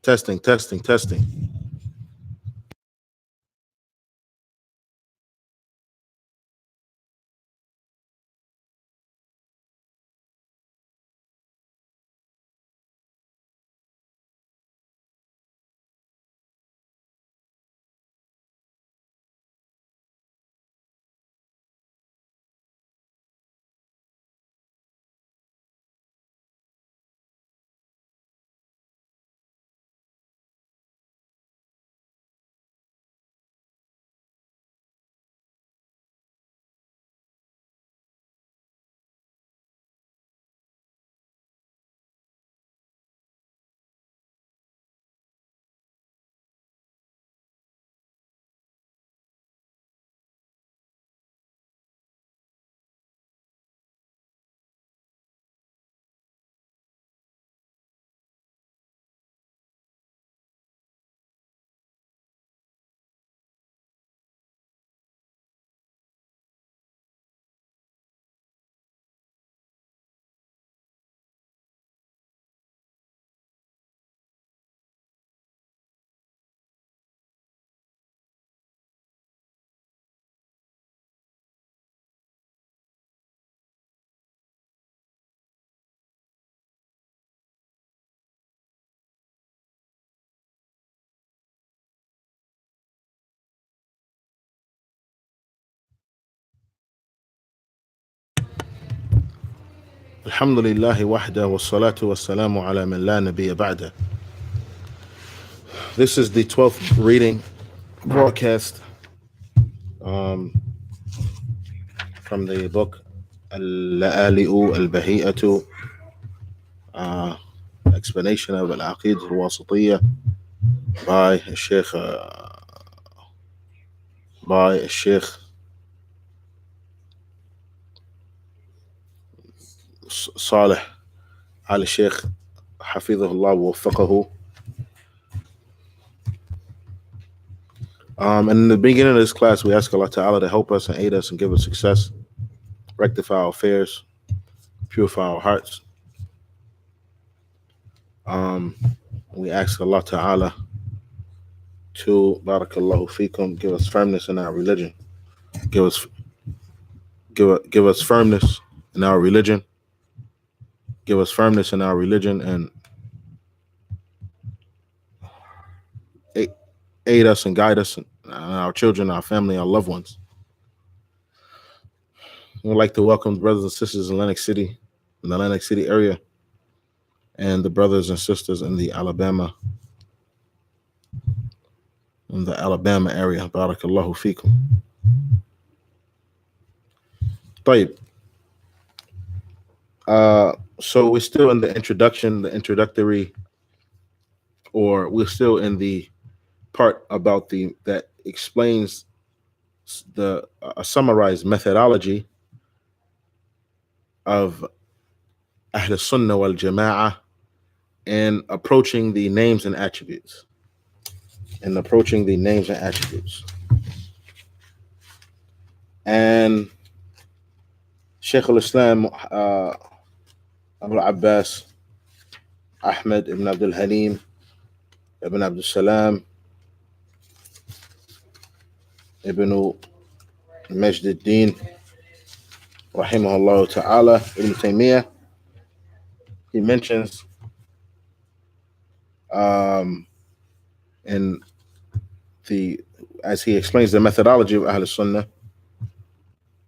Testing, testing, testing. Alhamdulillahi wahda wa salatu wa salamu ala man la nabiyya ba'da. This is the 12th reading broadcast from the book Al-La'ali'u Al-Bahi'atu, explanation of Alaqeedah Alwaasitiyyah by Sheikh Salih al-Sheikh Hafidhullah wa waffaqahu. In the beginning of this class, we ask Allah Ta'ala to help us and aid us and give us success, rectify our affairs, purify our hearts. We ask Allah Ta'ala to, barakallahu feekum, give us firmness in our religion. Give us firmness in our religion. Give us firmness in our religion and aid us and guide us and our children, our family, our loved ones. We'd like to welcome the brothers and sisters in the Atlantic City area, and the brothers and sisters in the Alabama area. Barakallahu feekum. طيب. So we're still in the introductory, or we're still in the part about that explains the summarized methodology of Ahl Sunnah wal Jama'ah in approaching the names and attributes. And Shaykh al-Islam Abu Abbas Ahmed ibn Abdul Halim ibn Abdul Salam ibn Majd al-Din rahimahullah ta'ala, Ibn Taymiyyah, he mentions as he explains the methodology of Ahl Sunnah,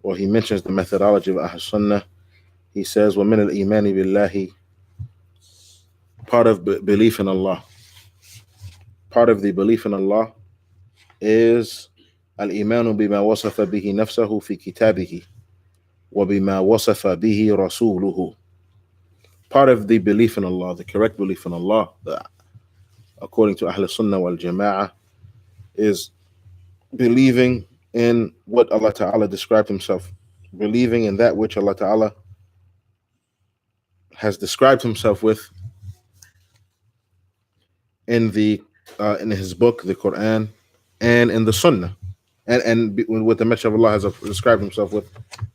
or he mentions the methodology of Ahl Sunnah, he says, وَمِنَ الْإِيمَانِ بِاللَّهِ, part of belief in Allah. Part of the belief in Allah is الإيمان بما وصف به نفسه في كتابه وبما وصف به رسوله. Part of the belief in Allah, the correct belief in Allah, according to Ahl Sunnah wal Jama'ah, is believing in what Allah Ta'ala described himself, believing in that which Allah Ta'ala has described himself with in his book, the Quran, and in the Sunnah, and what the Messenger of Allah has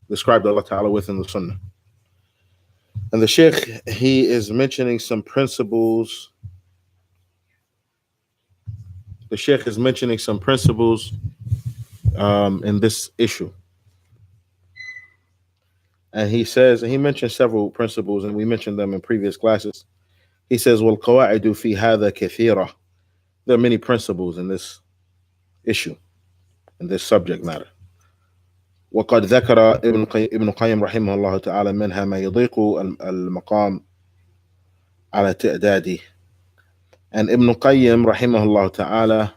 described Allah Ta'ala with in the Sunnah. And the Sheikh, he is mentioning some principles the Sheikh is mentioning some principles in this issue. And he says, and he mentions several principles, and we mentioned them in previous classes. He says, وَالْقَوَاعِدُ فِي هَذَا كَثِيرًا. There are many principles in this issue, in this subject matter. وقد ذكر ابن قيم رحمه الله تعالى منها ما يضيق المقام على تعداده. And Ibn Qayyim rahimahullah ta'ala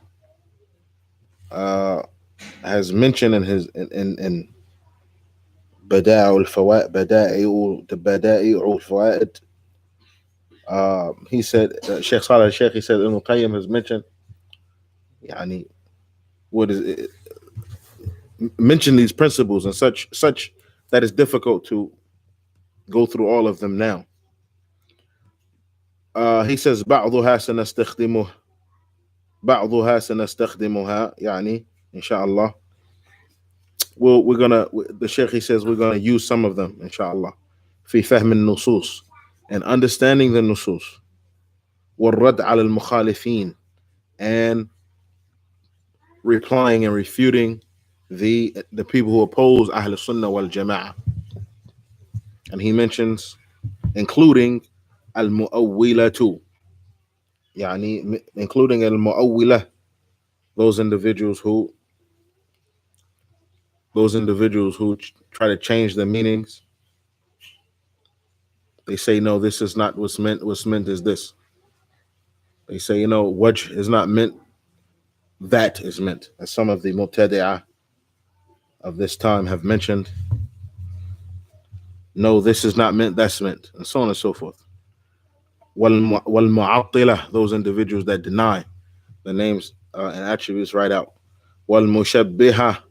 has mentioned in his in بدائع الفوائد, he said, Sheikh Saleh al-Sheikh, he said Ibn Qayyim has mentioned, yani, what is it, mention these principles and such that it's difficult to go through all of them now. He says بعضها سنستخدمها يعني إن شاء الله. We're gonna, the Sheikh, he says we're gonna use some of them inshallah في فهم النصوص, and understanding the nusus, والرد على المخالفين, and replying and refuting the people who oppose Ahl Sunnah wal Jama'ah. And he mentions including al-mu'awwilatu, yani including al-mu'awwilah, those individuals who try to change the meanings. They say, no, this is not what's meant. What's meant is this. They say, wajh is not meant, that is meant. As some of the mubtadi'ah of this time have mentioned, no, this is not meant, that's meant, and so on and so forth. Wal mu'attilah, those individuals that deny the names and attributes right out. Wal mushabbiha,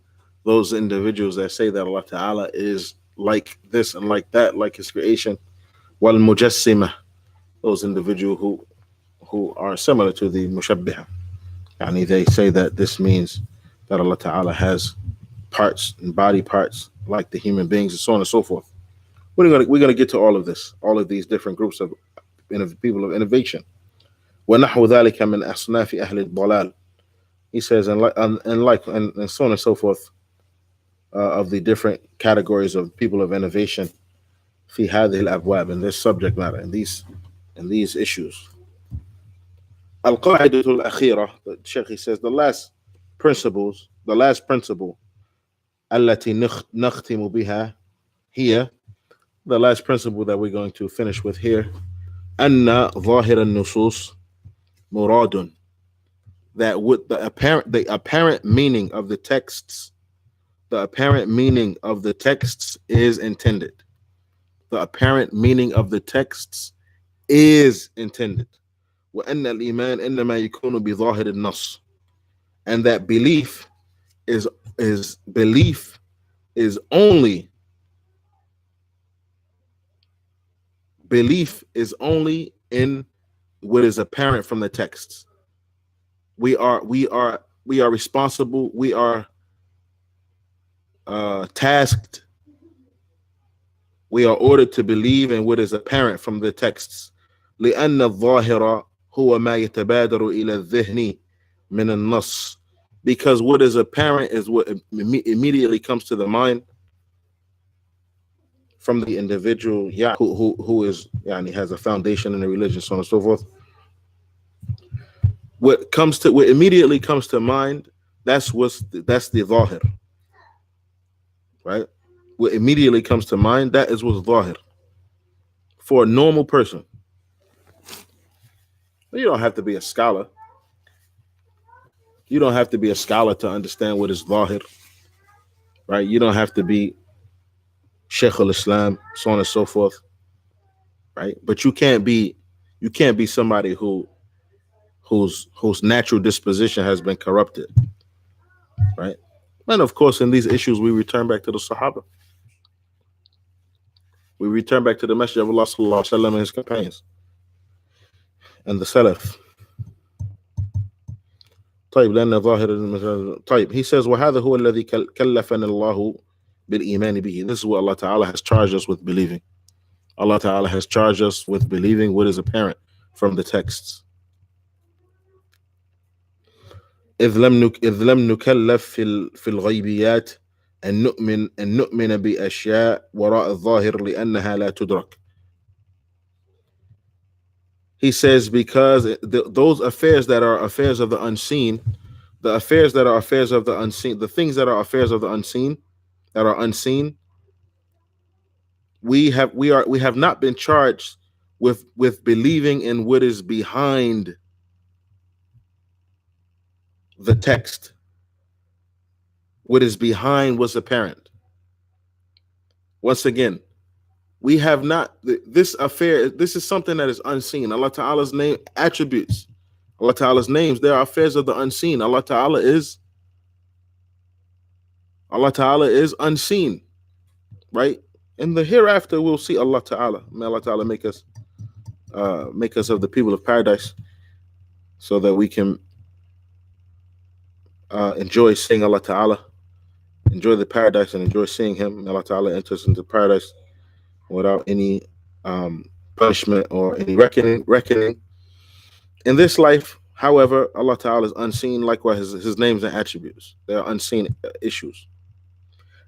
those individuals that say that Allah Ta'ala is like this and like that, like His creation. Wal mujassima, those individuals who are similar to the mushabbiha. Yani they say that this means that Allah Ta'ala has parts and body parts like the human beings, and so on and so forth. We're gonna get to all of this, all of these different groups of people of innovation. وَنَحْوُ ذَلِكَ مِنْ أَصْنَافِ أَهْلِ الضَّلَالِ. He says, and so on and so forth, of the different categories of people of innovation, في هذه الأبواب, in this subject matter, in these issues. القاعدة الأخيرة, the Sheikh, he says, the last principle, التي نختم بها here, the last principle that we're going to finish with here, أن ظاهر النصوص مراد, that with the apparent meaning of the texts, is intended. The apparent meaning of the texts is intended. وأن الإيمان إنما يكون بظاهر النص, and that belief is only in what is apparent from the texts. We are responsible. We are tasked. We are ordered to believe in what is apparent from the texts. لأن الظاهر هو ما يتبادر إلى الذهن من النص, because what is apparent is what immediately comes to the mind from the individual who is has a foundation in the religion, so on and so forth. What immediately comes to mind, that's the zahir, right? What immediately comes to mind, that is what's zahir for a normal person. You don't have to be a scholar. You don't have to be a scholar to understand what is zahir, right? You don't have to be Sheikh al-Islam, so on and so forth, right? But you can't be somebody whose natural disposition has been corrupted, right? And of course, in these issues, we return back to the Sahaba. We return back to the Messenger of Allah sallallahu alaihi wasallam and his companions and the Salaf. He says, وَهَذَا هُوَ الَّذِي كَلَّفَنَا اللَّهُ بِالْإِيمَانِ بِهِ. This is what Allah Ta'ala has charged us with believing. Allah Ta'ala has charged us with believing what is apparent from the texts. إذ لم نكلف في الغيبيات أن نؤمن بأشياء وراء الظاهر لأنها لا تدرك. He says because those affairs that are affairs of the unseen, the affairs that are affairs of the unseen, the things that are affairs of the unseen, that are unseen, we have not been charged with believing in what is behind the text, what is behind what's apparent. Once again, we have not, this affair, this is something that is unseen. Allah Ta'ala's name, attributes, Allah Ta'ala's names, they are affairs of the unseen. Allah Ta'ala is unseen, right? In the hereafter, we'll see Allah Ta'ala. May Allah Ta'ala make us of the people of paradise, so that we can enjoy seeing Allah Ta'ala, enjoy the paradise, and enjoy seeing Him. May Allah Ta'ala enter us into paradise without any punishment or any reckoning. In this life, however, Allah Ta'ala is unseen. Likewise, His names and attributes, they are unseen issues.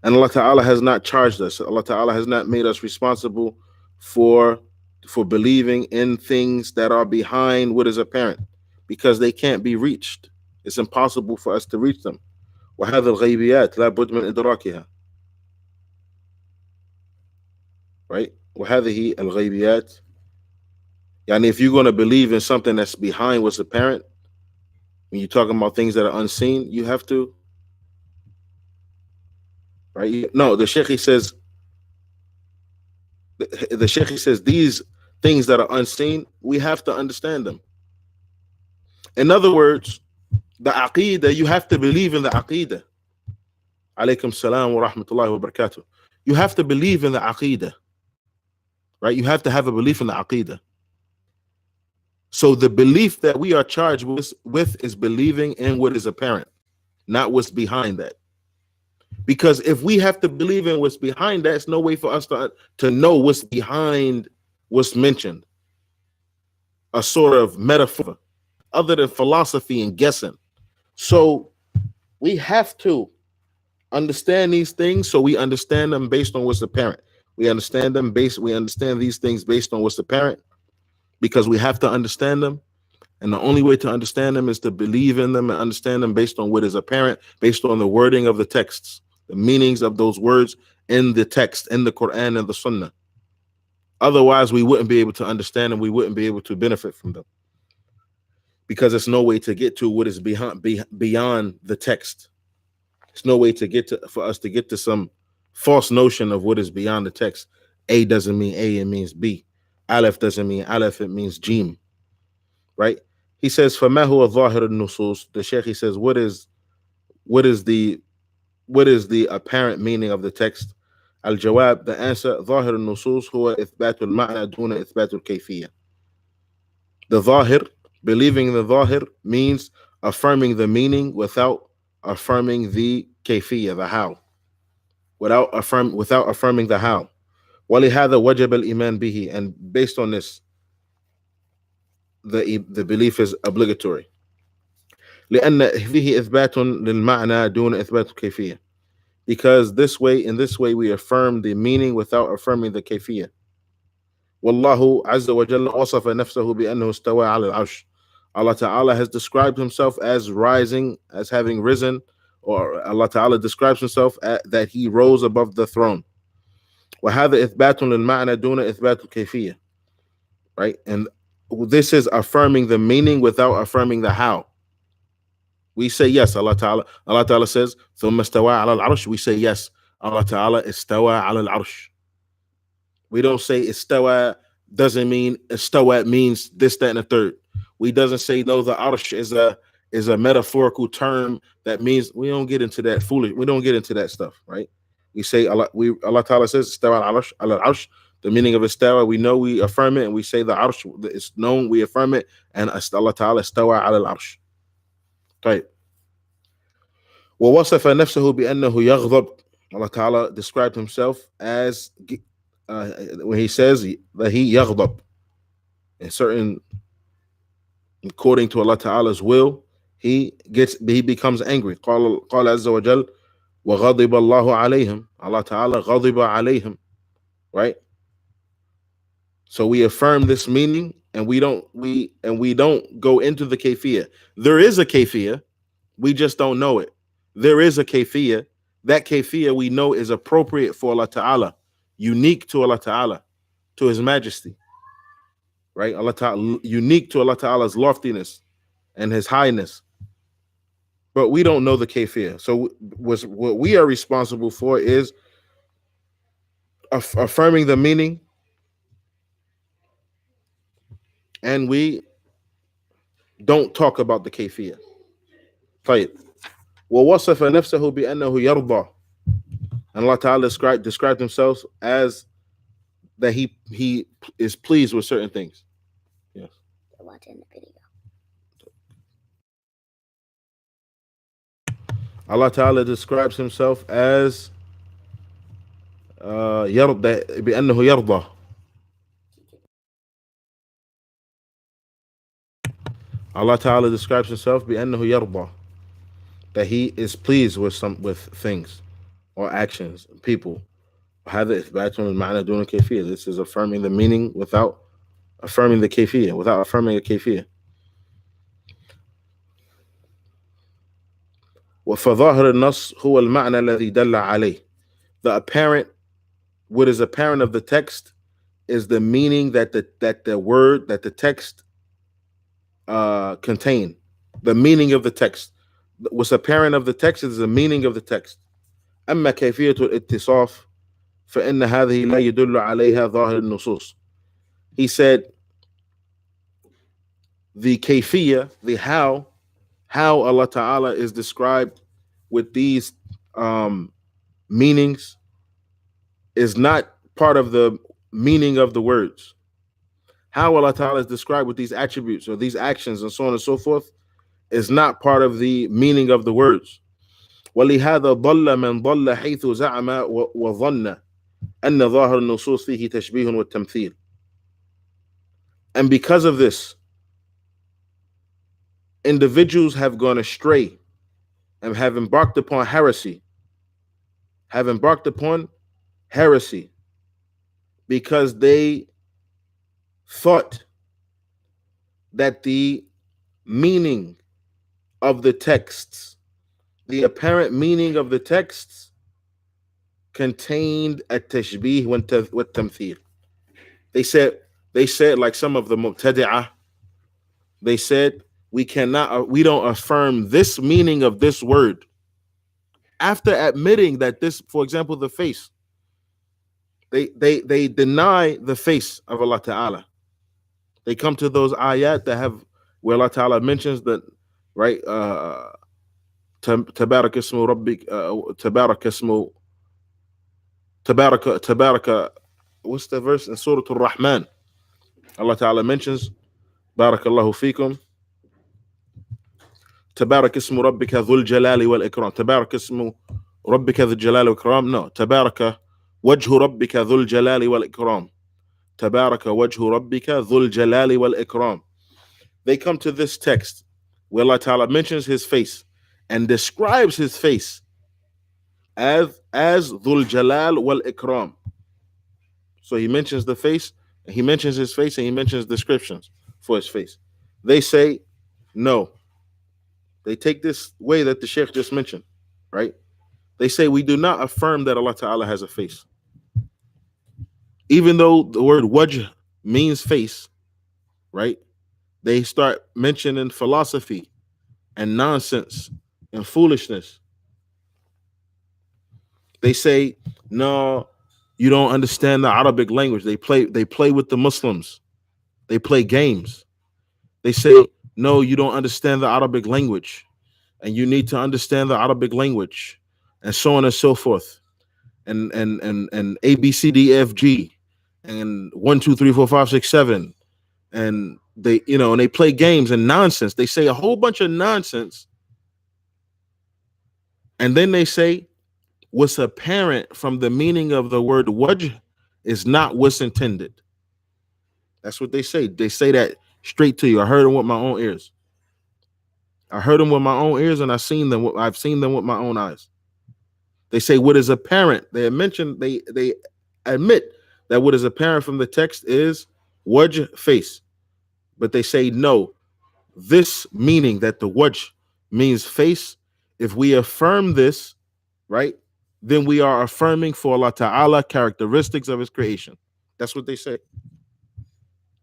And Allah Ta'ala has not charged us. Allah Ta'ala has not made us responsible for believing in things that are behind what is apparent, because they can't be reached. It's impossible for us to reach them. وهذا الغيبيات لا بد من إدراكها. Right? وهذه الغيبيات. Yani, if you're going to believe in something that's behind what's apparent, when you're talking about things that are unseen, you have to. Right? No, the Shaykh says. The Shaykh says these things that are unseen, we have to understand them. In other words, the Alaqeedah, you have to believe in the Alaqeedah. Alaykum salam wa rahmatullahi wa barakatuh. You have to believe in the Alaqeedah. Right? You have to have a belief in the Alaqeedah. So the belief that we are charged with is believing in what is apparent, not what's behind that. Because if we have to believe in what's behind that, it's no way for us to know what's behind what's mentioned. A sort of metaphor, other than philosophy and guessing. So we have to understand these things, so we understand them based on what's apparent. We understand these things based on what's apparent, because we have to understand them. And the only way to understand them is to believe in them and understand them based on what is apparent, based on the wording of the texts, the meanings of those words in the text, in the Quran and the Sunnah. Otherwise, we wouldn't be able to understand them. We wouldn't be able to benefit from them, because there's no way to get to what is beyond the text. There's no way for us to get to some false notion of what is beyond the text. A doesn't mean A, it means B. Aleph doesn't mean Aleph, it means Jim. Right? He says, فَمَا هُوَ ظَاهِرُ النُّصُوص. The Shaykh, he says, what is the apparent meaning of the text? Al-Jawab, the answer, ظاهر النصوص هو إثبات المعنى دون إثبات الكيفية. The Zahir, believing in the Zahir, means affirming the meaning without affirming the Kayfiyya, the how. Without affirming the how. وَلِهَذَا وَجَبَ الْإِيمَانِ بِهِ. And based on this, the belief is obligatory. لأن فيه إثبات للمعنى دون إثبات الكيفية. Because in this way we affirm the meaning without affirming the كيفية. والله عز وجل وصف نفسه بأنه استوى على العرش. Allah Ta'ala has described himself as rising, as having risen, or Allah Ta'ala describes himself that he rose above the throne. وهذا إثبات للمعنى دون إثبات الكيفية. Right? And this is affirming the meaning without affirming the how. We say yes, Allah Ta'ala says, ثم استوى على العرش. We say yes, Allah Ta'ala استوى على العرش. We don't say istawa doesn't mean istawa means this, that, and the third. We doesn't say no, the arsh is a metaphorical term that means. We don't get into that foolish. We don't get into that stuff, right? We say Allah Ta'ala says istawa al arsh. The meaning of istawa, we know, we affirm it, and we say the arsh is known, we affirm it, and Allah Ta'ala istawa al arsh. Right. ووصف نفسه بأنه يغضب. Allah Ta'ala described himself as when he says that he yaghdab, in certain, according to Allah Ta'ala's will, he becomes angry. قال عز وجل وغضب الله عليهم. Allah Ta'ala غضب عليهم. Right? So we affirm this meaning, and we don't go into the kayfiyah. There is a kayfiyah, we just don't know it. There is a kayfiyah. That kayfiyah we know is appropriate for Allah Ta'ala, unique to Allah Ta'ala, to His Majesty. Right? Allah Ta'ala, unique to Allah Ta'ala's loftiness and His highness. But we don't know the kayfiyah. So what we are responsible for is affirming the meaning, and we don't talk about the kayfiyah. طيب. ووصف نفسه بأنه يرضى. And Allah Ta'ala described Himself as that He is pleased with certain things. Yes. Watching the video. Allah Ta'ala describes Himself as يرضى بأنه يرضى. Allah Ta'ala describes Himself بأنه يرضى, that He is pleased with things or actions, people. هذا إثبات المعنى دون الكيفية. This is affirming the meaning without affirming the kayfiyah, without affirming a kayfiyah. وفظاهر النص هو المعنى الذي دل عليه. The apparent, what is apparent of the text is the meaning that the text contain. The meaning of the text. What's apparent of the text is the meaning of the text. أما كيفية الاتصاف فإن هذه لا يدل عليها ظاهر النصوص. He said the kayfiyah, the how Allah Ta'ala is described with these meanings is not part of the meaning of the words. How Allah Ta'ala is described with these attributes or these actions and so on and so forth is not part of the meaning of the words. ولهذا ضل من ضل حيث زعم وظن أن ظاهر النصوص فيه تشبيه والتمثيل. And because of this, individuals have gone astray and have embarked upon heresy. Because they thought that the meaning of the texts, the apparent meaning of the texts, contained a tashbih with tamthil. They said like some of the Mu'tadi'ah, they said we don't affirm this meaning of this word after admitting that this, for example, the face. They deny the face of Allah Ta'ala. They come to those ayat that have where Allah Ta'ala mentions that, right? Tabarak ismu rabbik, tabaraka. What's the verse in Surah Al-Rahman? Allah Ta'ala mentions Barakallahu fikum. تبارك اسم ربك ذو الجلال والإكرام. تبارك اسم ربك ذو الجلال والإكرام. No. تبارك وجه ربك ذو الجلال والإكرام. تبارك وجه ربك ذو الجلال والإكرام. They come to this text where Allah Ta'ala mentions His face and describes His face as ذو الجلال والإكرام. So He mentions the face, and He mentions His face, and He mentions descriptions for His face. They say no. They take this way that the Sheikh just mentioned, right? They say we do not affirm that Allah Ta'ala has a face. Even though the word wajh means face, right? They start mentioning philosophy and nonsense and foolishness. They say, no, you don't understand the Arabic language. They play with the Muslims. They play games. They say, no, you don't understand the Arabic language, and you need to understand the Arabic language, and so on and so forth, and A B C D F G, and 1 2 3 4 5 6 7, and they and they play games and nonsense. They say a whole bunch of nonsense, and then they say what's apparent from the meaning of the word wajh is not what's intended. That's what they say. They say that straight to you. I heard them with my own ears. I heard them with my own ears, and I've seen them with my own eyes. They say what is apparent. They admit that what is apparent from the text is wajh, face. But they say no. This meaning that the wajh means face, if we affirm this, right, then we are affirming for Allah Ta'ala characteristics of his creation. That's what they say.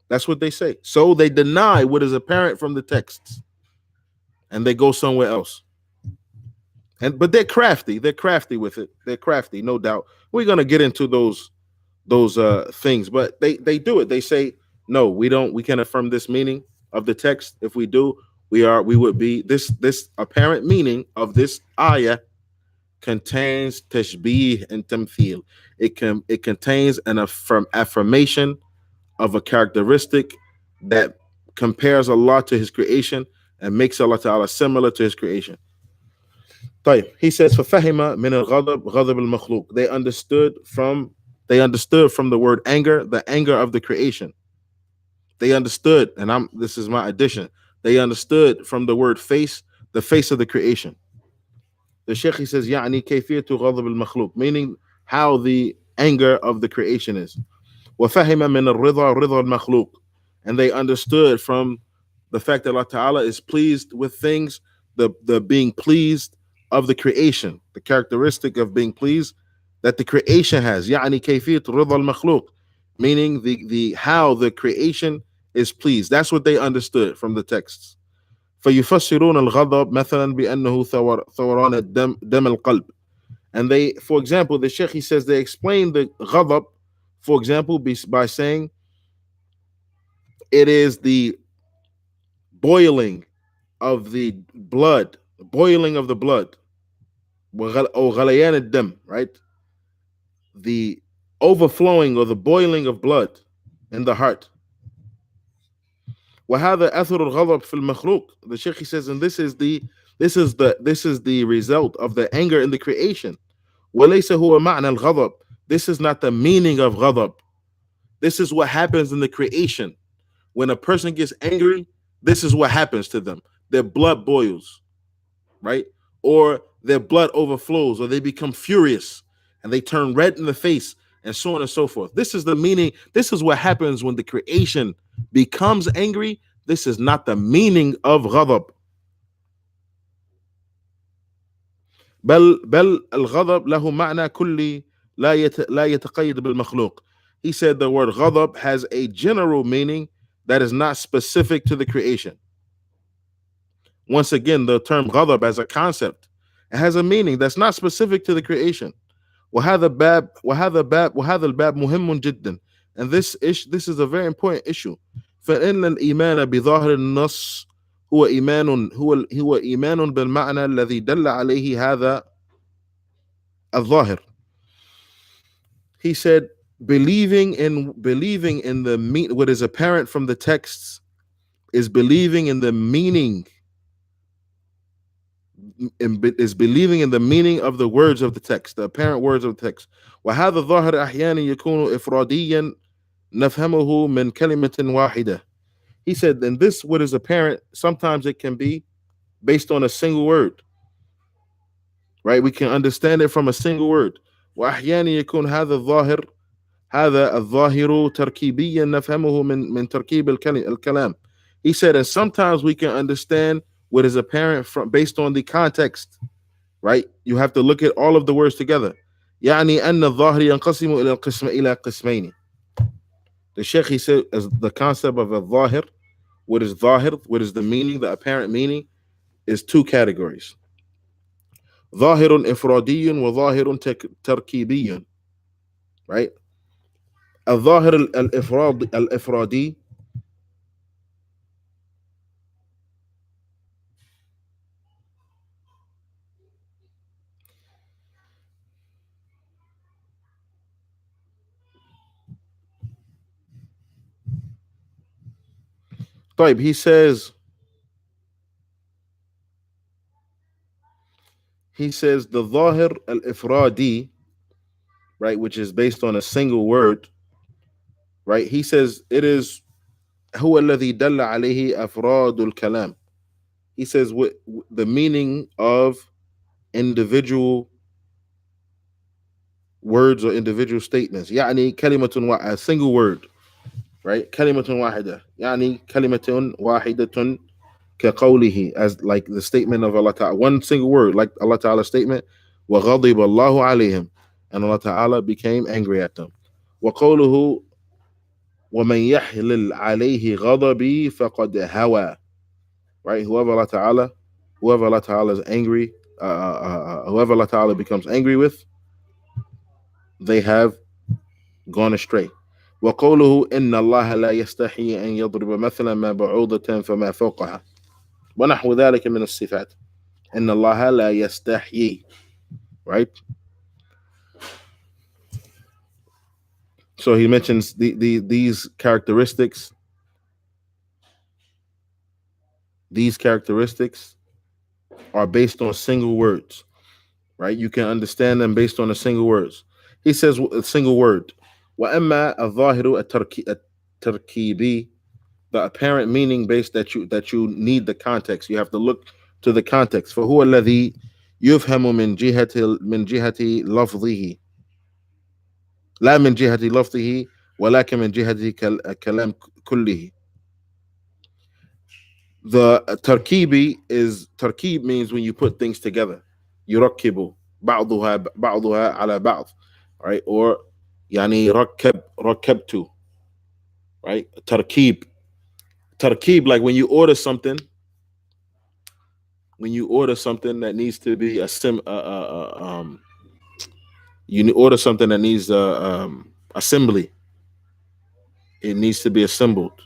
That's what they say. So they deny what is apparent from the texts and they go somewhere else. But they're crafty. They're crafty with it. They're crafty, no doubt. We're gonna get into those things, but they do it. They say, no, we can affirm this meaning of the text. If we do, we would be this apparent meaning of this ayah contains tashbih and tamthil. It contains an affirmation of a characteristic that compares Allah to his creation and makes Allah Ta'ala similar to his creation. طيب. He says, فَفَهِمَ مِنَ الْغَضَبِ غَضَبِ الْمَخْلُوقِ. They understood from the word anger, the anger of the creation. They understood, and this is my addition. They understood from the word face, the face of the creation. The Sheikh, he says, يعني كيفية غضب المخلوق, meaning how the anger of the creation is. وَفَهِمَ مِنَ الرِّضَى رِضَى الْمَخْلُوقِ. And they understood from the fact that Allah Ta'ala is pleased with things, the being pleased of the creation, the characteristic of being pleased that the creation has. يعني كيفية رضا المخلوق, meaning the how the creation is pleased. That's what they understood from the texts. فيفسرون الغضب مثلا بأنه ثوران دم القلب. And they, for example, the Sheikh, he says they explain the ghadab, for example, by saying it is the boiling of the blood, boiling of the blood. غليان الدم, right? The overflowing or the boiling of blood in the heart. وهذا أثر الغضب في المخلوق. The Sheikh, he says, and this is the result of the anger in the creation. وليس هو معنى الغضب. This is not the meaning of ghadab. This is what happens in the creation. When a person gets angry, this is what happens to them. Their blood boils, right? Or their blood overflows, or they become furious and they turn red in the face, and so on and so forth. This is the meaning. This is what happens when the creation becomes angry. This is not the meaning of ghadab. بل الغضب له معنى كلي لا يتقيد بالمخلوق. He said the word ghadab has a general meaning that is not specific to the creation. Once again, the term ghadab as a concept, it has a meaning that's not specific to the creation. وهذا الباب مهم جدا. And this is a very important issue. فإن الإيمان بظاهر النص هو إيمان بالمعنى الذي دل عليه هذا الظاهر. He said, believing in the what is apparent from the texts is believing in the meaning, is believing in the meaning of the words of the text, the apparent words of the text. وهذا الظاهر أحيانا يكون إفراديا نفهمه من كلمة واحدة. He said, and this what is apparent, sometimes it can be based on a single word, right? We can understand it from a single word. وأحيانا يكون هذا الظاهر تركيبيا نفهمه من تركيب الكلام. He said, and sometimes we can understand what is apparent based on the context, right? You have to look at all of the words together. يعني أن الظاهر ينقسم إلى قسمين. The Sheikh, he said, as the concept of a zahir, what is zahir, what is the meaning, the apparent meaning, is two categories. ظاهر إفرادي وظاهر تركيبي. Right? الظاهر الإفرادي طيب, he says the ظاهر الإفرادي, right, which is based on a single word, right? He says it is هو الذي دل عليه أفراد الكلام. He says what the meaning of individual words or individual statements. يعني كلمة a single word, right? كلمة واحدة. يعني كلمة واحدة كقوله, as like the statement of Allah Ta'ala. One single word, like Allah Ta'ala's statement. وغضب الله عليهم. And Allah Ta'ala became angry at them. وقوله ومن يحلل عليه غضبي فقد هوى. Right? Whoever Allah Ta'ala is angry, whoever Allah Ta'ala becomes angry with, they have gone astray. وقوله إن الله لا يستحي أن يضرب مثلا ما بعوضة فما فوقها ونحو ذلك من الصفات. إن الله لا يستحي. Right? So he mentions these characteristics. These characteristics are based on single words. Right? You can understand them based on the single words. He says a single word. وأما الظاهر التركيبي, the apparent meaning based that you need the context. You have to look to the context. فهو الذي يفهم من جهة لفظه لا من جهة لفظه ولكن من جهة كلام كله. The tarkib means when you put things together. يركب بعضها على بعض, right? Or يعني ركبت, right? Tarkib, like when you order something that needs to be you order something that needs assembly. It needs to be assembled,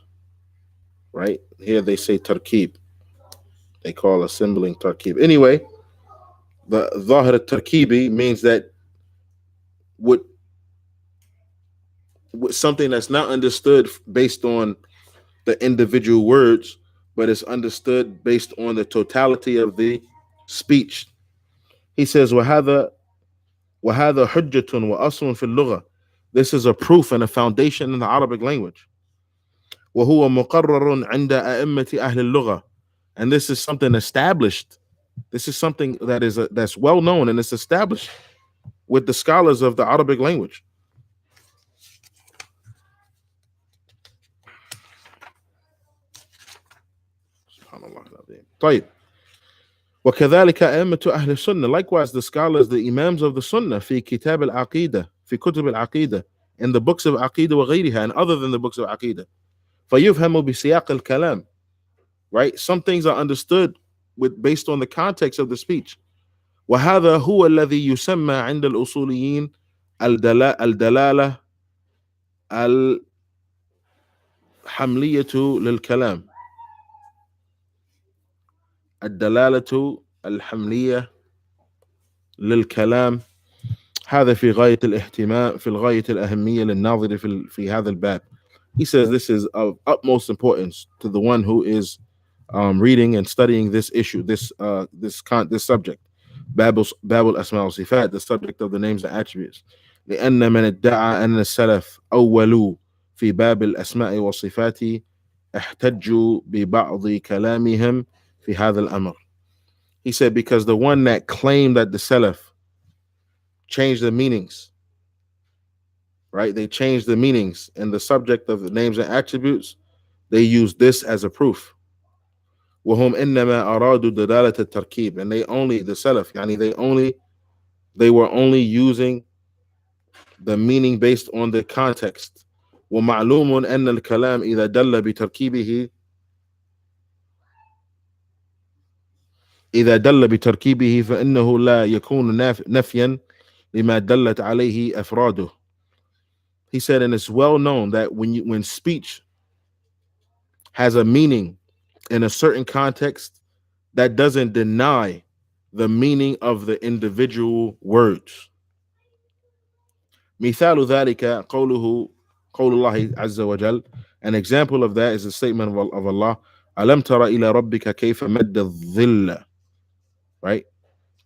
right? Here they say tarkib. They call assembling tarkib. Anyway, the zahir tarkibi means that with something that's not understood based on the individual words, but it's understood based on the totality of the speech. He says, وَهَذَا حُجَّةٌ وَأَصْلٌ فِي اللُّغَةِ. This is a proof and a foundation in the Arabic language. وَهُوَ مُقَرَّرٌ عِنْدَ أَئِمَّةِ أَهْلِ اللُّغَةِ. And this is something established. This is something that's well known and it's established with the scholars of the Arabic language. طيب. وكذلك أئمة أهل السنة. Likewise, the scholars, the imams of the Sunnah, في كتاب العقيدة, في كتب العقيدة, in the books of عقيدة وغيرها, and other than the books of عقيدة. فيفهم بسياق الكلام. Right? Some things are understood based on the context of the speech. وهذا هو الذي يسمى عند الأصوليين الدلالة الحملية للكلام. الدلالة الحملية للكلام. هذا في غاية الاهتمام في غاية الأهمية للناظر في هذا الباب. He says this is of utmost importance to the one who is reading and studying this issue, this subject. باب الأسماء والصفات, the subject of the names and attributes. لأن من ادعى أن السلف أولوا في باب الأسماء والصفات احتجوا ببعض كلامهم في هذا الأمر. He said because the one that claimed that the Salaf changed the meanings, right? They changed the meanings in the subject of the names and attributes. They used this as a proof. وهم إنما أرادوا دلالة التركيب, and the Salaf, يعني they were only using the meaning based on the context. ومعلوم أن الكلام إذا دل بتركيبه فإنه لا يكون نفيا لما دلت عليه أفراده. He said, and it's well known that when speech has a meaning in a certain context, that doesn't deny the meaning of the individual words. مثال ذلك قول الله عز وجل. An example of that is the statement of Allah, ألم تر إلى ربك كيف مد الظل. Right?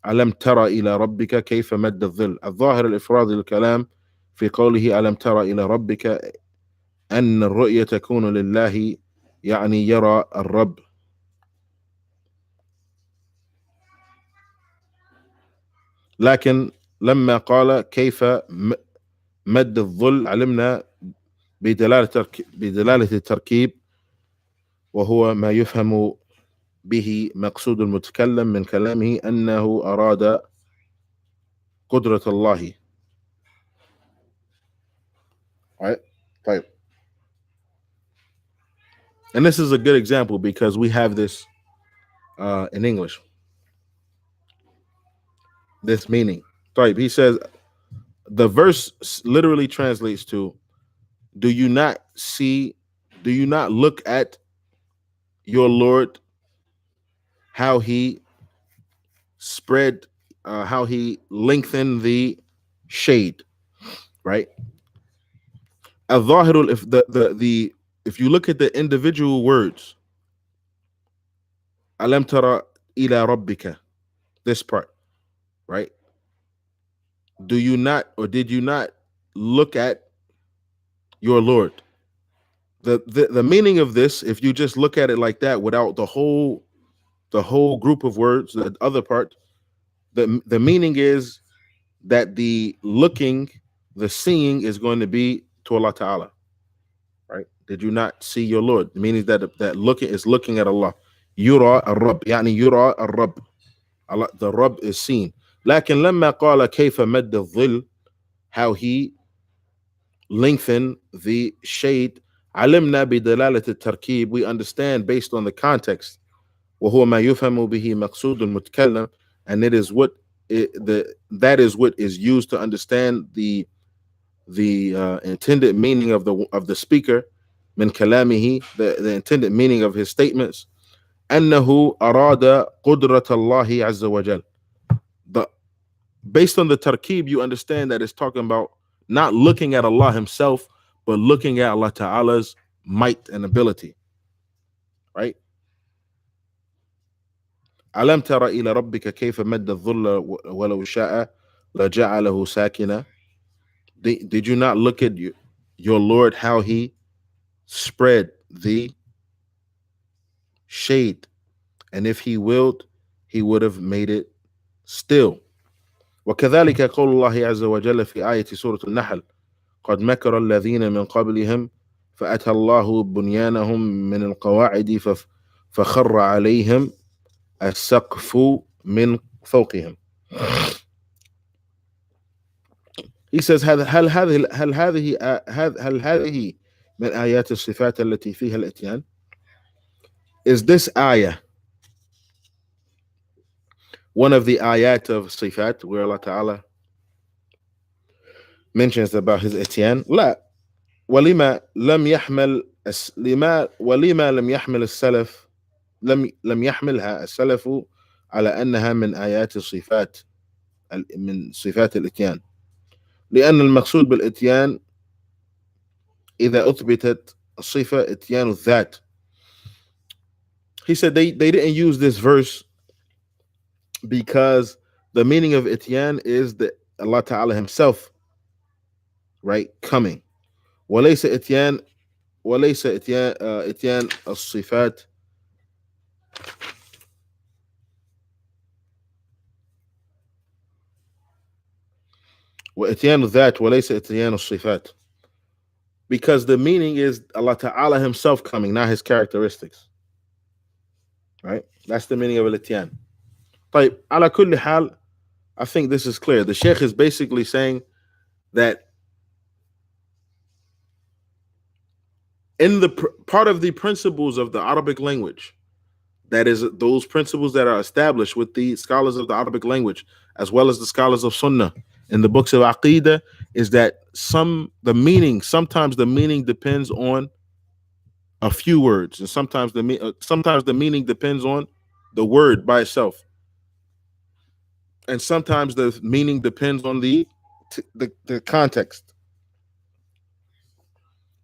ألم تر إلى ربك كيف مد الظل. الظاهر الإفراد للكلام في قوله ألم تر إلى ربك أن الرؤية تكون لله, يعني يرى الرب. لكن لما قال كيف مد الظل علمنا بدلالة التركيب وهو ما يفهم به مقصود المتكلم من كلامه أنه أراد قدرة الله. Right? طيب. And this is a good example because we have this in English. This meaning. طيب. He says the verse literally translates to, do you not look at your Lord, how he spread, how he lengthened the shade, right? الظاهر, if you look at the individual words, ألم ترى إلى ربك, this part, right? Do you not, or did you not look at your Lord? The meaning of this, if you just look at it like that without the whole group of words, the other part, the meaning is that the looking, the seeing is going to be to Allah Ta'ala, right? Did you not see your Lord? The meaning is that looking is looking at Allah. Yura al-Rabb, يعني yura al-Rabb. Allah, the Rabb is seen. لكن لما قال كيف مد الظل, how he lengthened the shade, علمنا بدلالة التركيب, we understand based on the context. وهو ما يفهم به مقصود المتكلم, and it is what that is what is used to understand the intended meaning of the speaker, من كلامه, the intended meaning of his statements. أنه أراد قدرة الله عز وجل. Based on the tarkib, you understand that it's talking about not looking at Allah himself, but looking at Allah Ta'ala's might and ability, right? ألم تر إلى ربك كيف مد الظل ولو شاء لجعله ساكنا. Did you not look at your Lord, how he spread the shade, and if he willed, he would have made it still. وكذلك قول الله عز وجل في آية سورة النحل قد مكر الذين من قبلهم فأتى الله بنيانهم من القواعد فخر عليهم السقف من فوقهم. He says هل هذه من آيات الصفات التي فيها الإتيان? Is this ayah one of the ayat of sifat where Allah Ta'ala mentions about his ityan? لا. ولما لم يحمل السلف لم يحملها السلف على أنها من آيات الصفات من صفات الإتيان، لأن المقصود بالإتيان إذا أثبتت الصفة إتيان الذات. He said they didn't use this verse because the meaning of ityan is that Allah Ta'ala himself, right, coming. وليس إتيان إتيان الصفات وإتيان الذات وليس إتيان الصفات, because the meaning is Allah Ta'ala himself coming, not his characteristics, right? That's the meaning of الإتيان. طيب, على كل حال, I think this is clear. The Sheikh is basically saying that in the part of the principles of the Arabic language, that is those principles that are established with the scholars of the Arabic language, as well as the scholars of Sunnah in the books of Alaqeedah, is that sometimes the meaning depends on a few words, and sometimes the meaning depends on the word by itself, and sometimes the meaning depends on the context.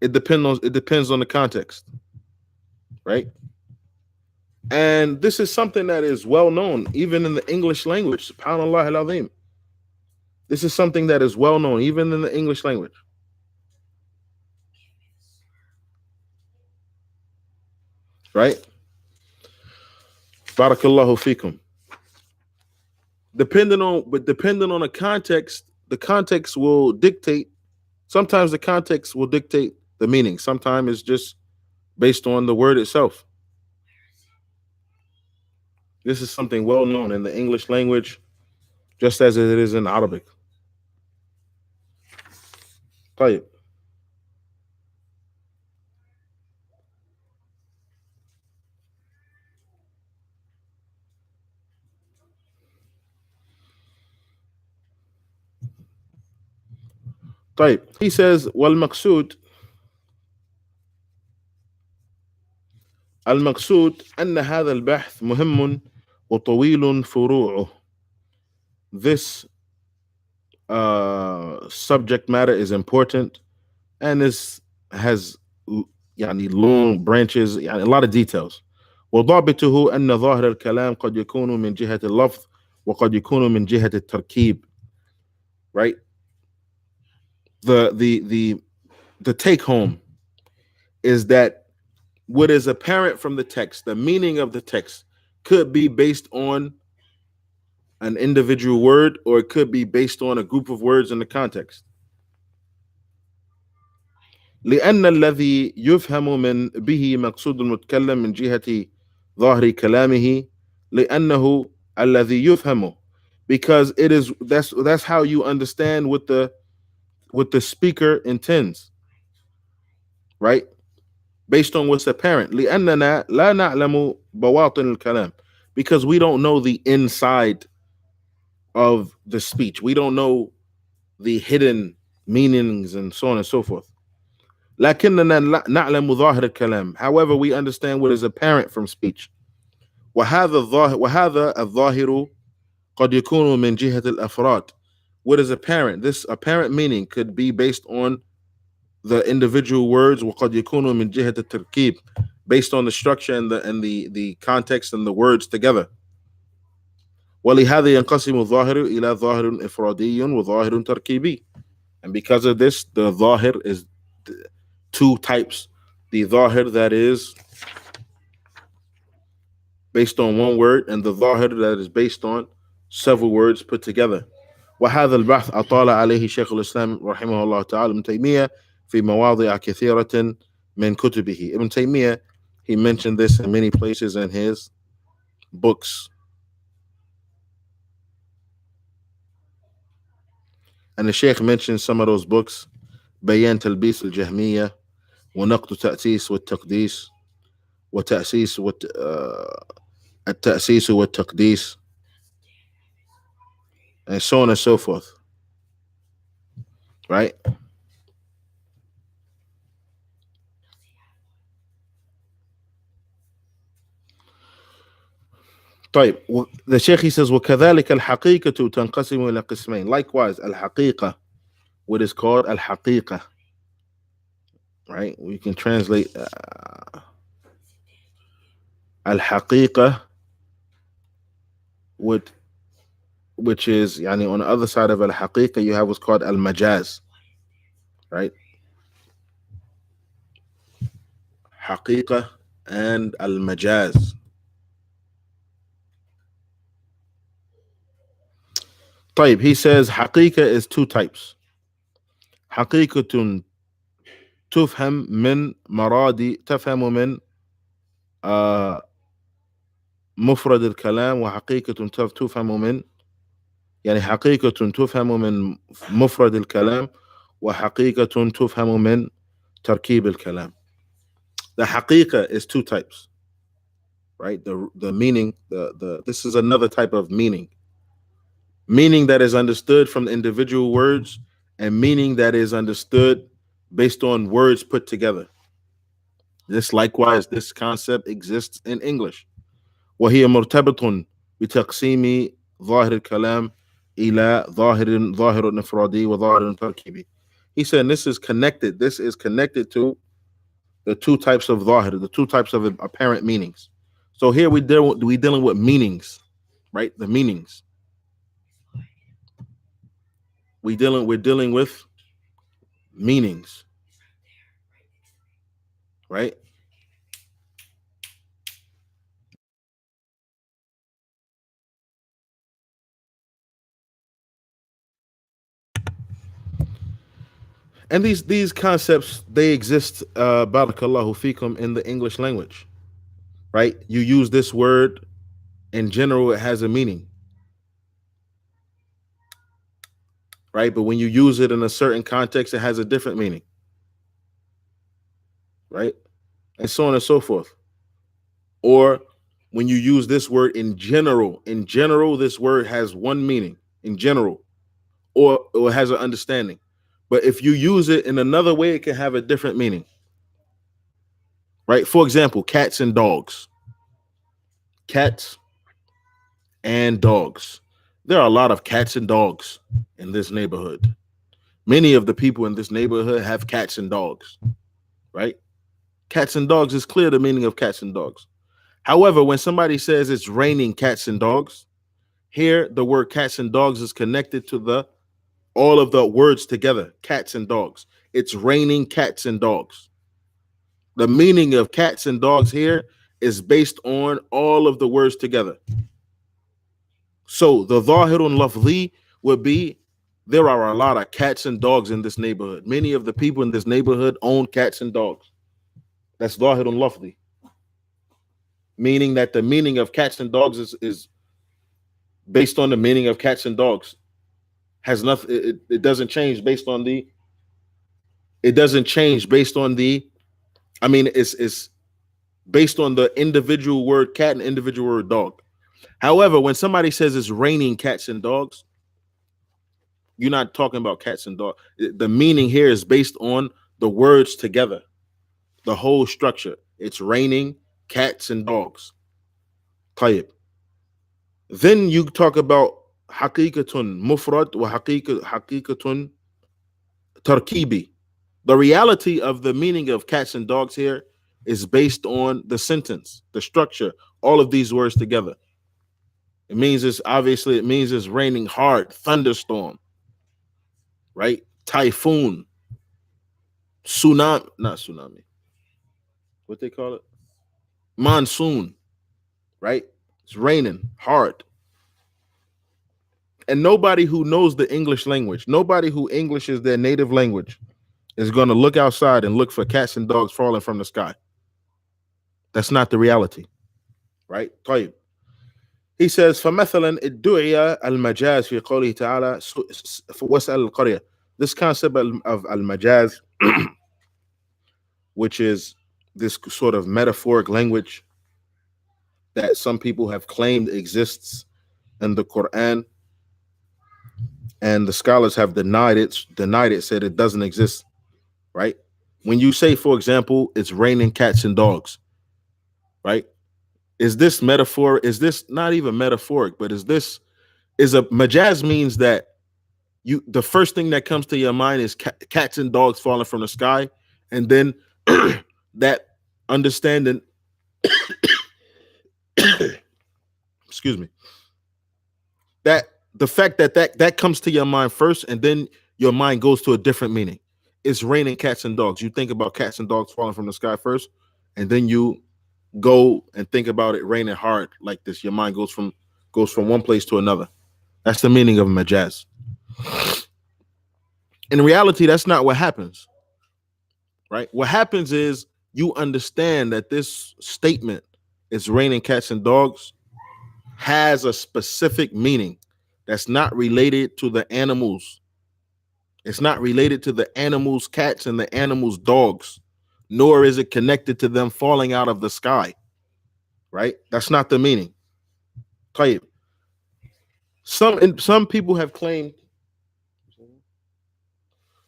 It depends on the context, right? And this is something that is well known even in the English language. Subhanallah al-Azim. This is something that is well known even in the English language, right? Barakallahu fikum. Depending on the context will dictate. Sometimes the context will dictate the meaning. Sometimes it's just based on the word itself. This is something well known in the English language, just as it is in Arabic. طيب. طيب. He says, والمقصود أن هذا البحث مهم وطويل فروعه. This subject matter is important and has يعني long branches, يعني a lot of details. وضابطه أن ظاهر الكلام قد يكون من جهة اللفظ وقد يكون من جهة التركيب. Right? The take home is that what is apparent from the text, the meaning of the text, could be based on an individual word or it could be based on a group of words in the context. لأن الذي يفهم من به مقصود المتكلم من جهة ظاهر كلامه لأنه الذي يفهمه, because that's how you understand what the speaker intends, right? Based on what's apparent. لأننا لا نعلم بواطن الكلام, because we don't know the inside of the speech. We don't know the hidden meanings and so on and so forth. لكننا نعلم ظاهر الكلام. However, we understand what is apparent from speech. وهذا الظاهر قد يكون من جهة الأفراد. What is apparent? This apparent meaning could be based on the individual words. وقد يكون من جهة التركيب, based on the structure and the context and the words together. ولهذا ينقسم الظاهر إلى ظاهر إفرادي وظاهر تركيبي. And because of this, the ظاهر is two types. The ظاهر that is based on one word, and the ظاهر that is based on several words put together. وهذا البحث أطال عليه شيخ الإسلام رحمه الله تعالى ابن تيمية في مواضع كثيرة من كتبه. Ibn Taymiyyah, he mentioned this in many places in his books. And the Sheikh mentioned some of those books: بيان تلبيس الجهمية ونقد تأسيس والتقديس وتأسيس التأسيس والتقديس, and so on and so forth. Right? طيب. The Sheikh, he says وكذلك الحقيقة تنقسم إلى قسمين. Likewise, الحقيقة, what is called الحقيقة, right? We can translate الحقيقة, which is يعني on the other side of الحقيقة you have what's called المجاز, right? حقيقة and المجاز. طيب, he says حقيقة is two types. حقيقة تفهم من مفرد الكلام, وحقيقة تفهم من يعني حقيقة تفهم من مفرد الكلام وحقيقة تفهم من تركيب الكلام. The حقيقة is two types, right? The meaning, this is another type of meaning that is understood from the individual words, and meaning that is understood based on words put together. Likewise, this concept exists in English. وهي مرتبط بتقسيم ظاهر الكلام إلى ظاهر انفرادي وظاهر تركيبي. He said this is connected to the two types of ظاهر, the two types of apparent meanings. So here we dealing with meanings, right? The meanings. We're dealing with meanings, right? And these concepts, they exist, barakallahu fikum, in the English language, right? You use this word in general, it has a meaning, right? But when you use it in a certain context, it has a different meaning, right? And so on and so forth. Or when you use this word in general, this word has one meaning in general, or it has an understanding. But if you use it in another way, it can have a different meaning, right? For example, cats and dogs. Cats and dogs. There are a lot of cats and dogs in this neighborhood. Many of the people in this neighborhood have cats and dogs, right? Cats and dogs is clear, the meaning of cats and dogs. However, when somebody says it's raining cats and dogs, here the word cats and dogs is connected to the all of the words together, cats and dogs. It's raining cats and dogs. The meaning of cats and dogs here is based on all of the words together. So the Zahirun Lafzi would be, there are a lot of cats and dogs in this neighborhood. Many of the people in this neighborhood own cats and dogs. That's Zahirun Lafzi. Meaning that the meaning of cats and dogs is based on the meaning of cats and dogs. Has nothing, it doesn't change based on the, I mean, it's based on the individual word cat and individual word dog. However, when somebody says it's raining cats and dogs, you're not talking about cats and dogs. The meaning here is based on the words together, the whole structure. It's raining cats and dogs. طيب. Then you talk about haqiqatun mufrad wa haqiqatun tarkibi. The reality of the meaning of cats and dogs here is based on the sentence, the structure, all of these words together. It means it's raining hard, thunderstorm, right? Typhoon, tsunami, not tsunami. What they call it? Monsoon, right? It's raining hard. And nobody who knows the English language, nobody who English is their native language, is going to look outside and look for cats and dogs falling from the sky. That's not the reality, right? طيب. He says, فَمَثَلًا ادُّعِيَ الْمَجَازِ فِي قَوْلِهِ تَعَالَى وَاسْأَلْ الْقَرْيَةَ. This concept of al-majaz, which is this sort of metaphoric language that some people have claimed exists in the Quran, and the scholars have denied it, said it doesn't exist, right? When you say, for example, it's raining cats and dogs, right? Is this metaphor? Is this not even metaphoric, but is a majaz means that the first thing that comes to your mind is cats and dogs falling from the sky, and then that understanding, excuse me, that the fact that comes to your mind first, and then your mind goes to a different meaning. It's raining cats and dogs. You think about cats and dogs falling from the sky first, and then you go and think about it raining hard like this. Your mind goes from one place to another. That's the meaning of majaz. In reality, that's not what happens, right? What happens is you understand that this statement, it's raining cats and dogs, has a specific meaning that's not related to the animals. It's not related to the animals' cats and the animals' dogs, nor is it connected to them falling out of the sky, right? That's not the meaning. Some people have claimed,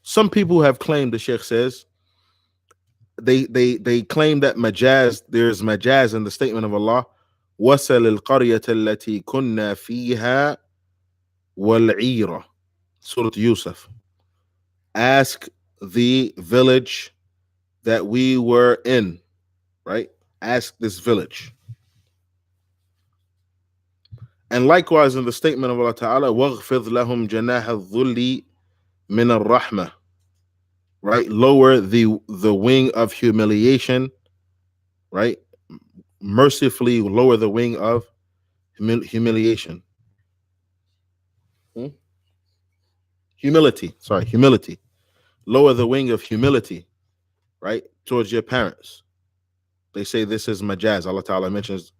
the Sheikh says, they claim that majaz, there's majaz in the statement of Allah, وَسَلِ الْقَرْيَةَ الَّتِي كُنَّا فِيهَا وَالْعِيرَةَ. Surah Yusuf. Ask the village that we were in, right? Ask this village. And likewise in the statement of Allah Ta'ala, وَاغْفِضْ لَهُمْ جَنَاحَ الظُّلِّ مِنَ الرَّحْمَةِ, right? Lower the wing of humiliation, right? Mercifully lower the wing of humiliation. Humility. lower the wing of humility, right, towards your parents. They say this is majaz. Allah Ta'ala mentions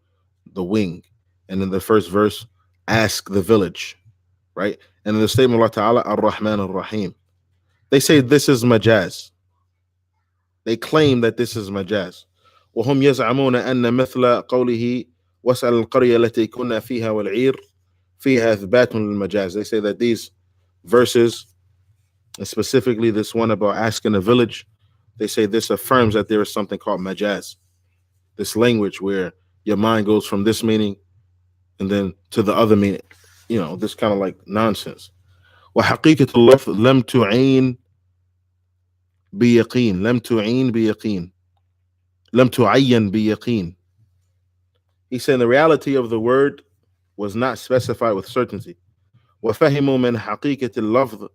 the wing. And in the first verse, ask the village, right? And in the statement of Allah Ta'ala, Ar-Rahman Ar-Rahim. They say this is majaz. They claim that this is majaz. وهم يزعمون أن مثل قوله واسأل القرية التي كنا فيها والعير فيها إثبات للمجاز. They say that these verses, and specifically this one about asking a village, they say this affirms that there is something called majaz, this language where your mind goes from this meaning and then to the other meaning, this kind of like nonsense. وحقيقة اللفظ لم تعين بيقين لم تعين بيقين لم تعين بيقين. He said the reality of the word was not specified with certainty. وفهموا من حقيقة اللفظ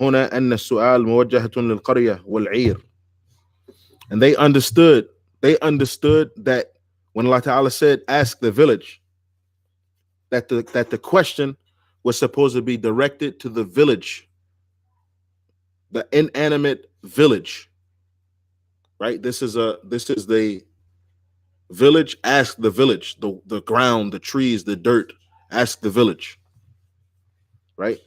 هنا أن السؤال موجهة للقرية والعير. And they understood that when Allah Ta'ala said ask the village, that the question was supposed to be directed to the village, the inanimate village, right? This is the village. Ask the village, the ground, the trees, the dirt. Ask the village, right?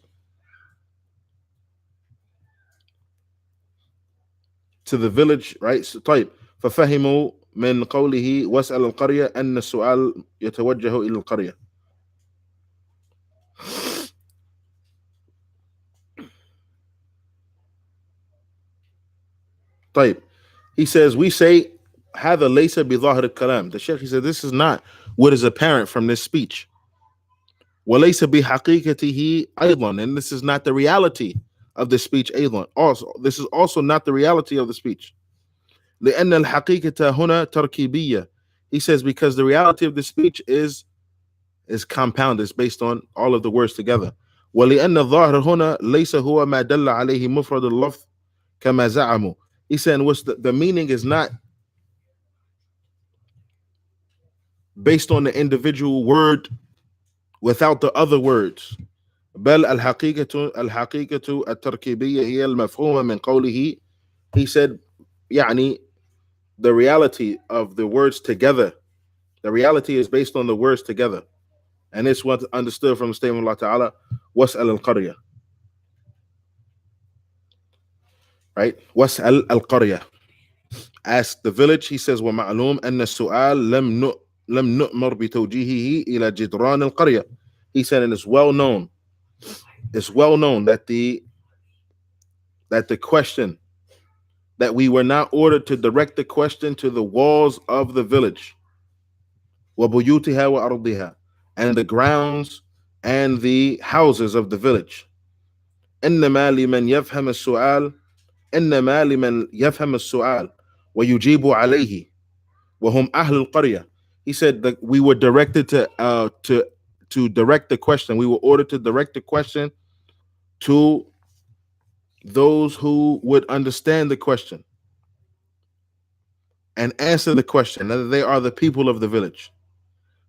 To the village, right? So طيب ففهموا من قوله واسأل القرية أن السؤال يتوجه إلى القرية. طيب, he says, we say هذا ليس بظاهر الكلام. The Sheikh, he said, this is not what is apparent from this speech. وليس بحقيقته أيضا, and this is not the reality of the speech أيضا. Also, this is also not the reality of the speech. لأن الحقيقة هنا تركيبية. He says because the reality of the speech is compound, it's based on all of the words together. ولأن الظاهر هنا ليس هو ما دل عليه مفرد اللفظ كما زعموا. He said what's the meaning is not based on the individual word without the other words. بل الحقيقة التركيبية هي المفهومة من قوله. He said يعني the reality of the words together, the reality is based on the words together. And it's what understood from the statement of Allah Ta'ala, وَاسْأَلْ الْقَرْيَةِ. Right? وَاسْأَلْ الْقَرْيَةِ. Ask the village. He says, وَمَعْلُومْ أَنَّ السُّؤَالَ لَمْ نُؤْمَرْ بِتَوْجِيهِهِ إِلَى جِدْرَانِ الْقَرْيَةِ. He said, and it's well known that the question, that we were not ordered to direct the question to the walls of the village. وَبُيُوتِهَا وَأَرْضِهَا. And the grounds and the houses of the village. إنما لمن يفهم السؤال ويجيب عليه وهم أهل القرية. He said that we were directed to direct the question. We were ordered to direct the question to those who would understand the question and answer the question, that they are the people of the village.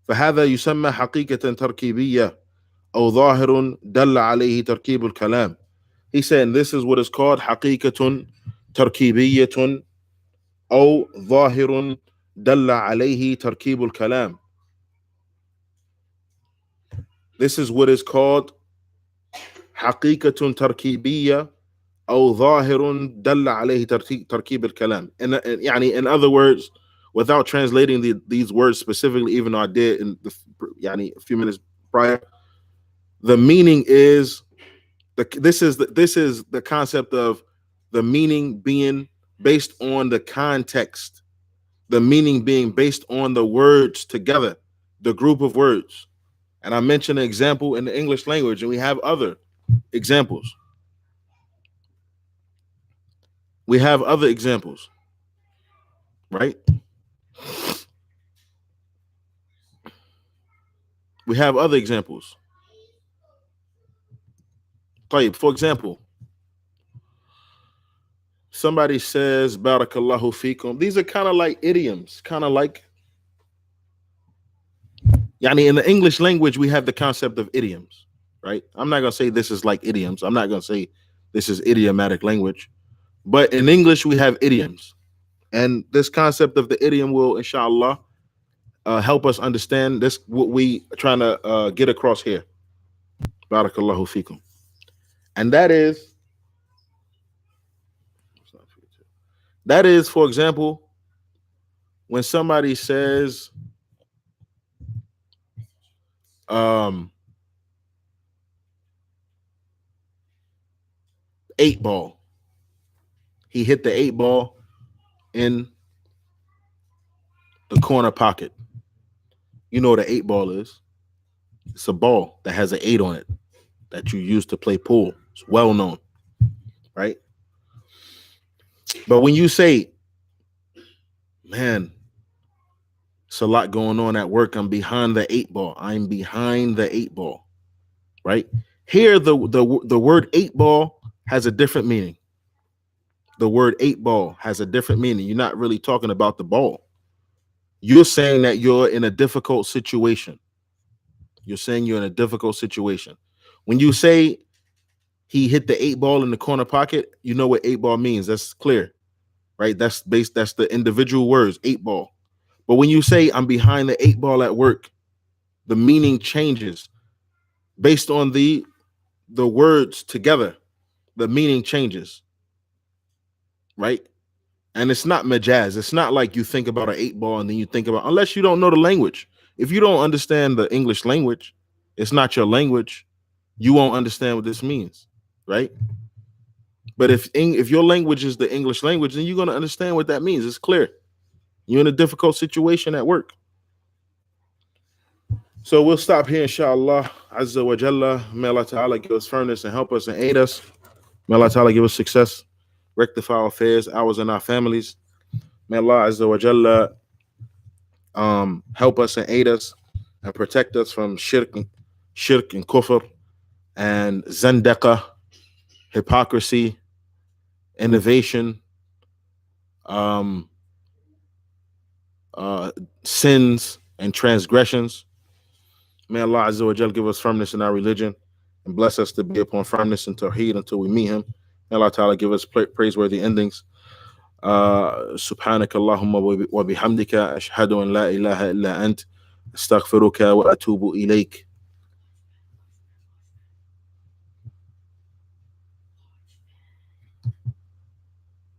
فهذا يسمى حقيقة تركيبية أو ظاهر دل عليه تركيب الكلام. He said this is what is called حقيقة تركيبية أو ظاهر دل عليه تركيب الكلام. This is what is called حقيقة تركيبية أو ظاهر دل عليه تركيب الكلام. In other words, without translating these words specifically, even though I did in a few minutes prior, the meaning is this is the concept of the meaning being based on the context, the meaning being based on the words together, the group of words. And I mentioned an example in the English language, and we have other examples. We have other examples, right? We have other examples. For example, somebody says, Barakallahu fikum. These are kind of like idioms, kind of like, in the English language, we have the concept of idioms, right? I'm not going to say this is like idioms. I'm not going to say this is idiomatic language. But in English, we have idioms. And this concept of the idiom will, inshallah, help us understand this, what we trying to get across here. Barakallahu fikum. And that is, for example, when somebody says, 8 ball. He hit the 8 ball in the corner pocket. You know what an 8 ball is? It's a ball that has an 8 on it that you use to play pool. It's well known, right? But when you say, man, it's a lot going on at work, I'm behind the 8 ball. I'm behind the 8 ball, right? Here, the word 8 ball has a different meaning. The word 8 ball has a different meaning. You're not really talking about the ball. You're saying that you're in a difficult situation. You're saying you're in a difficult situation. When you say he hit the 8 ball in the corner pocket, you know what 8 ball means. That's clear, right? That's the individual words, 8 ball. But when you say I'm behind the 8 ball at work, the meaning changes based on the words together. The meaning changes, right? And it's not majaz. It's not like you think about an 8 ball and then you think about, unless you don't know the language. If you don't understand the English language, it's not your language, you won't understand what this means, right? But if your language is the English language, then you're going to understand what that means. It's clear. You're in a difficult situation at work. So we'll stop here, inshallah. Azza wa Jalla. May Allah Ta'ala give us firmness and help us and aid us. May Allah Ta'ala give us success, rectify our affairs, ours and our families. May Allah Azza wa Jalla help us and aid us and protect us from shirk and kufr and zandaqa, hypocrisy, innovation, sins and transgressions. May Allah Azza wa Jalla give us firmness in our religion and bless us to be upon firmness in Tawheed until we meet him. May Allah Ta'ala give us praiseworthy endings. سبحانك اللهم وبحمدك أشهد أن لا إله إلا أنت أستغفرك وأتوب إليك.